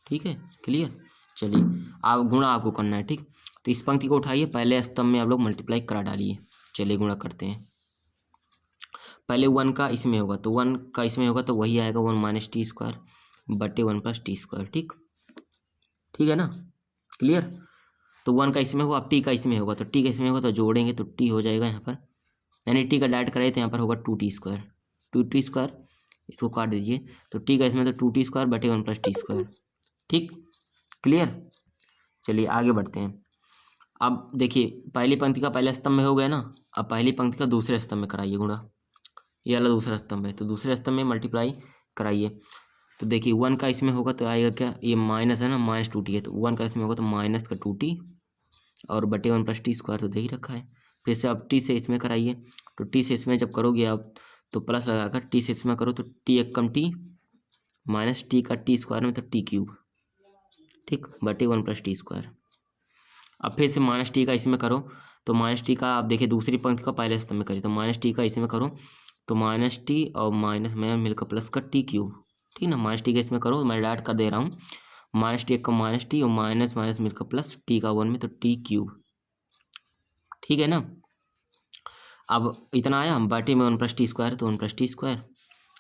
A: ठीक है, क्लियर। चलिए आप गुणा आपको करना है, ठीक। तो इस पंक्ति को उठाइए, पहले स्तंभ में आप लोग मल्टीप्लाई करा डालिए। चलिए गुणा करते हैं। पहले 1 का इसमें होगा, तो 1 का इसमें होगा तो वही आएगा 1 - t स्क्वायर बटे 1 + t स्क्वायर, ठीक, ठीक है ना, क्लियर। तो 1 का इसमें होगा, अब t का इसमें होगा, तो t का इसमें होगा तो जोड़ेंगे तो t हो जाएगा यहाँ पर, यानी t का डायरेक्ट कराइए तो यहाँ पर होगा 2t स्क्वायर, 2t स्क्वायर, इसको काट दीजिए, तो t का इसमें तो 2t स्क्वायर बटे 1 + t स्क्वायर, ठीक, क्लियर। चलिए आगे बढ़ते हैं। अब देखिए पहली पंक्ति का पहले स्तंभ में हो गया ना, अब पहली पंक्ति का दूसरे स्तंभ में कराइए गुणा, ये वाला दूसरा स्तंभ है, तो दूसरे स्तंभ में मल्टीप्लाई कराइए। तो देखिए 1 का इसमें होगा तो आएगा क्या, ये माइनस है ना, -2t है, तो 1 का इसमें होगा तो माइनस का 2t और बटे 1 + t स्क्वायर, तो दे ही रखा है। फिर से आप t से इसमें कराइए, तो t से इसमें जब करोगे आप तो प्लस लगाकर t से इसमें करो तो t एक कम t माइनस t का t स्क्वायर में तो t³, ठीक, बटे 1 + t स्क्वायर। अब फिर से -t का इसमें करो, तो -t का आप देखिए दूसरी पंक्ति का पहले स्तंभ में करिए, तो -t का इसमें करो तो -t और माइनस में मिलकर प्लस का t³, ठीक ना। -t का इसमें करो, मैं डायरेक्ट कर दे रहा हूँ, -t एक का -t और माइनस माइनस मिलकर प्लस t का 1 में तो t³, ठीक है ना। अब इतना आया, बटे में 1 + t स्क्वायर, तो 1 + t स्क्वायर।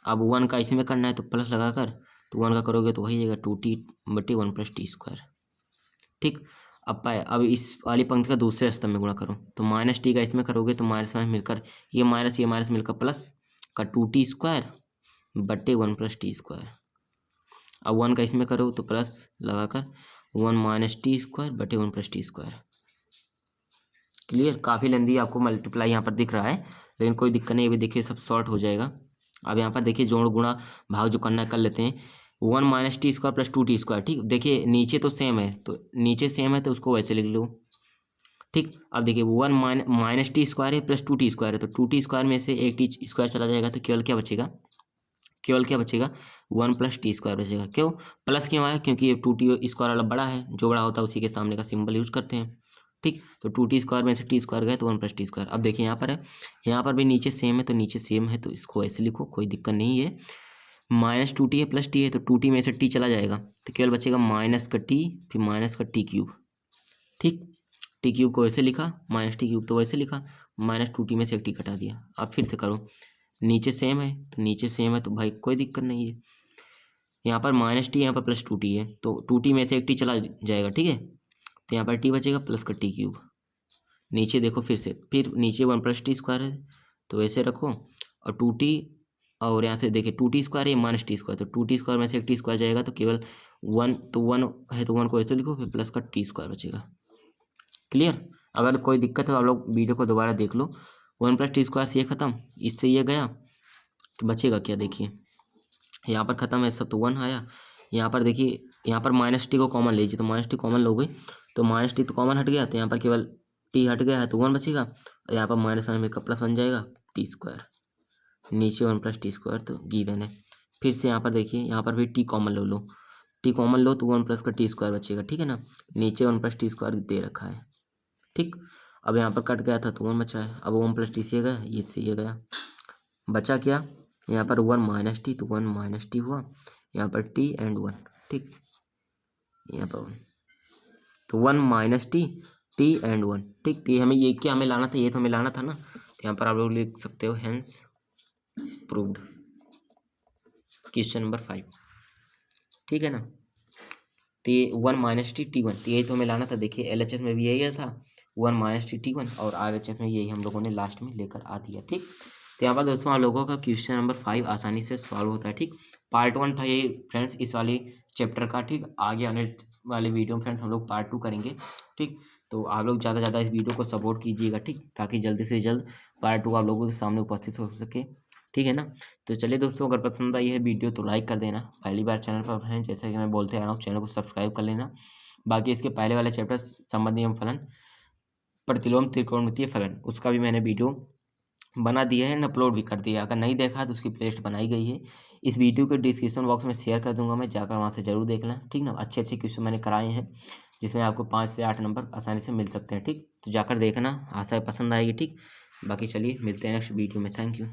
A: अब 1 का इसमें करना है तो प्लस लगाकर, तो 1 का करोगे तो वही आएगा 2t बटे 1 + t स्क्वायर, ठीक। अब इस वाली पंक्ति का दूसरे स्तंभ में गुणा करो, तो -t का इसमें करोगे तो माइनस माइनस मिलकर ये माइनस मिलकर प्लस का 2t स्क्वायर बटे 1 + t स्क्वायर। अब 1 का इसमें करो तो प्लस लगाकर 1 - t स्क्वायर बटे 1 + t स्क्वायर, क्लियर। काफ़ी लेंदी आपको मल्टीप्लाई यहाँ पर दिख रहा है, लेकिन कोई दिक्कत नहीं, अभी देखिए सब शॉर्ट हो जाएगा। अब यहाँ पर देखिए जोड़ गुणा भाग जो करना है कर लेते हैं। 1 - t square plus 2t square, ठीक, देखिए नीचे तो सेम है, तो नीचे सेम है तो उसको वैसे लिख लो, ठीक। अब देखिए 1 - t स्क्वायर है प्लस 2t स्क्वायर है, तो 2t स्क्वायर में से एक t स्क्वायर चला जाएगा, तो केवल क्या बचेगा, 1 + t स्क्वायर बचेगा। क्यों प्लस क्यों आया, क्योंकि ये 2t स्क्वायर वाला बड़ा है, जो बड़ा होता है उसी के सामने का सिंबल यूज करते हैं, ठीक। तो 2t स्क्वायर में से t स्क्वायर गए तो 1 + t स्क्वायर। अब देखिए यहाँ पर है, यहाँ पर भी नीचे सेम है, तो नीचे सेम है तो इसको ऐसे लिखो, कोई दिक्कत नहीं है। -2t है प्लस t है, तो 2t में से t चला जाएगा, तो केवल बचेगा माइनस का t, फिर माइनस का t³, ठीक। t³ को वैसे लिखा, -t³ तो वैसे लिखा, -2t में से एक t कटा दिया। अब फिर से करो, नीचे सेम है तो नीचे सेम है तो भाई कोई दिक्कत नहीं है। यहाँ पर -t, यहाँ पर प्लस 2t है, तो 2t में से एक t चला जाएगा, ठीक है, तो यहाँ पर t बचेगा प्लस का t³। नीचे देखो फिर से, फिर नीचे 1 + t स्क्वायर है तो ऐसे रखो, और 2t, और यहाँ से देखिए 2t स्क्वायर है -t स्क्वायर, तो 2t स्क्वायर में से एक t स्क्वायर जाएगा तो केवल 1, तो 1 है तो 1 को ऐसे लिखो, फिर प्लस का t स्क्वायर बचेगा, क्लियर। अगर कोई दिक्कत है तो आप लोग वीडियो को दोबारा देख लो। 1 + t स्क्वायर से ये खत्म, इससे ये गया तो बचेगा क्या, देखिए यहाँ पर खत्म है सब, तो 1 आया। यहाँ पर देखिए, यहाँ पर -t को कॉमन लीजिए, तो -t कॉमन लोगे तो -t तो कॉमन हट गया, तो यहाँ पर केवल t हट गया है तो 1 बचेगा, और यहाँ पर माइनस माइनस का प्लस बन जाएगा t स्क्वायर, नीचे 1 + t स्क्वायर तो गिवन है। फिर से यहाँ पर देखिए, यहाँ पर भी t कॉमन लो, t कॉमन लो तो 1 + का t स्क्वायर बचेगा, ठीक है ना, नीचे 1 + t स्क्वायर दे रखा है, ठीक। अब यहाँ पर कट गया था तो 1 बचा है, अब 1 + t से गया, ये से ये गया, बचा क्या, यहाँ पर 1 - t, तो 1 - t हुआ, यहाँ पर t एंड 1, ठीक, यहाँ पर 1, तो 1 - t एंड 1, ठीक। तो ये हमें, ये क्या हमें लाना था, ये तो हमें लाना था ना, तो यहाँ पर आप लोग लिख सकते हो हेंस प्रूव्ड, क्वेश्चन नंबर 5, ठीक है ना। तो ये 1 - t t1, तो यही तो हमें लाना था। देखिए LHS में भी यही था 1 - t t1, और RHS में यही हम लोगों ने लास्ट में लेकर आ दिया, ठीक। तो यहाँ पर दोस्तों आप लोगों का क्वेश्चन नंबर 5 आसानी से सॉल्व होता है, ठीक। पार्ट 1 था ये फ्रेंड्स इस वाले चैप्टर का, ठीक। आगे आने वाले वीडियो में फ्रेंड्स हम लोग पार्ट 2 करेंगे, ठीक। तो आप लोग ज़्यादा से ज़्यादा इस वीडियो को सपोर्ट कीजिएगा, ठीक, ताकि जल्दी से जल्द पार्ट 2 आप लोगों के सामने उपस्थित हो सके, ठीक है ना। तो चलिए दोस्तों, अगर पसंद आई है वीडियो तो लाइक कर देना, पहली बार चैनल पर हैं जैसा कि मैं बोलते आ रहा हूँ, चैनल को सब्सक्राइब कर लेना। बाकी इसके पहले वाले चैप्टर संबंधी एवं फलन प्रतिलोम त्रिकोणमितीय फलन, उसका भी मैंने वीडियो बना दिया है एंड अपलोड भी कर दिया है। अगर नहीं देखा तो उसकी प्लेलिस्ट बनाई गई है, इस वीडियो के डिस्क्रिप्शन बॉक्स में शेयर कर दूंगा मैं, जाकर वहाँ से ज़रूर देख लें। ठीक ना, अच्छे अच्छे क्वेश्चन मैंने कराए हैं जिसमें आपको 5 से 8 नंबर आसानी से मिल सकते हैं। ठीक, तो जाकर देखना, आशा है पसंद आएगी। ठीक, बाकी चलिए मिलते हैं नेक्स्ट वीडियो में। Thank you.